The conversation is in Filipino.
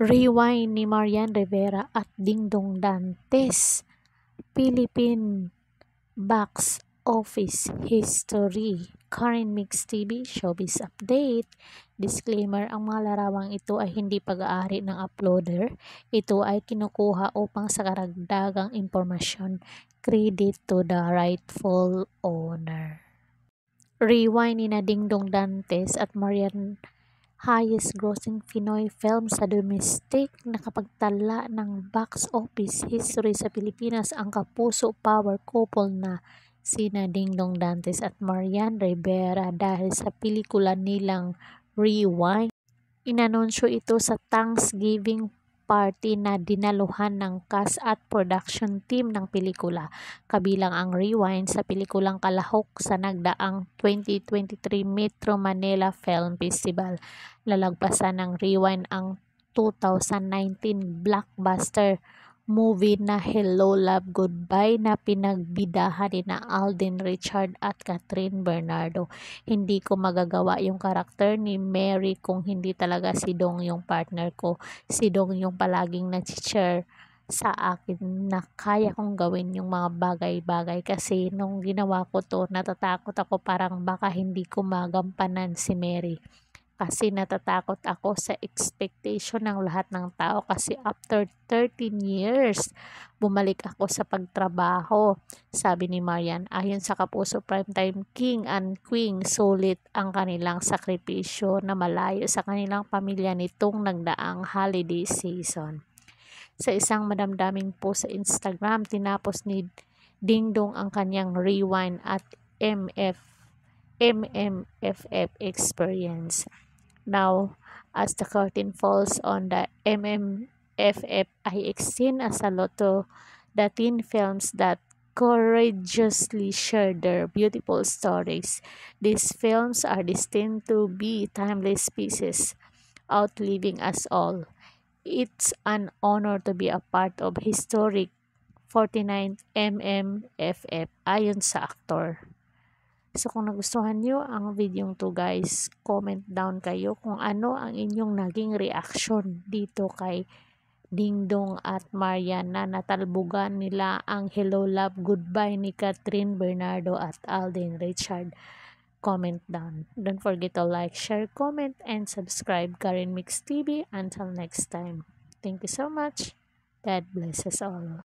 Rewind ni Marian Rivera at Dingdong Dantes, Philippine Box Office History, Karen Mix TV, Showbiz Update. Disclaimer, ang mga larawang ito ay hindi pag-aari ng uploader. Ito ay kinukuha upang sa karagdagang impormasyon. Credit to the rightful owner. Rewind ni Dingdong Dantes at Marian, highest grossing Pinoy film sa domestic, nakapagtala ng box office history sa Pilipinas ang kapuso power couple na sina Dingdong Dantes at Marian Rivera dahil sa pelikula nilang Rewind. Inanunsyo ito sa Thanksgiving party na dinaluhan ng cast at production team ng pelikula, kabilang ang Rewind sa pelikulang Kalahok sa nagdaang 2023 Metro Manila Film Festival. Lalagpasan ng Rewind ang 2019 blockbuster movie na Hello Love Goodbye na pinagbidahan ni Alden Richard at Catherine Bernardo. Hindi ko magagawa yung karakter ni Mary kung hindi talaga si Dong yung partner ko. Si Dong yung palaging nag-share sa akin na kaya kong gawin yung mga bagay-bagay, kasi nung ginawa ko to, natatakot ako parang baka hindi ko magampanan si Mary. Kasi natatakot ako sa expectation ng lahat ng tao, kasi after 13 years, bumalik ako sa pagtrabaho. Sabi ni Marian, ayon sa Kapuso Primetime King and Queen, sulit ang kanilang sakripisyo na malayo sa kanilang pamilya nitong nagdaang holiday season. Sa isang madamdaming post sa Instagram, tinapos ni Dingdong ang kanyang Rewind at MMFF experience. Now, as the curtain falls on the MMFF, I extend a salute to the teen films that courageously share their beautiful stories. These films are destined to be timeless pieces, outliving us all. It's an honor to be a part of historic 49th MMFF ayon sa aktor. So kung nagustuhan nyo ang video to guys, comment down kayo kung ano ang inyong naging reaction dito kay Dingdong at Marian na natalbugan nila ang Hello Love Goodbye ni Catherine Bernardo at Alden Richard. Comment down. Don't forget to like, share, comment, and subscribe Karen Mix TV. Until next time. Thank you so much. God bless us all.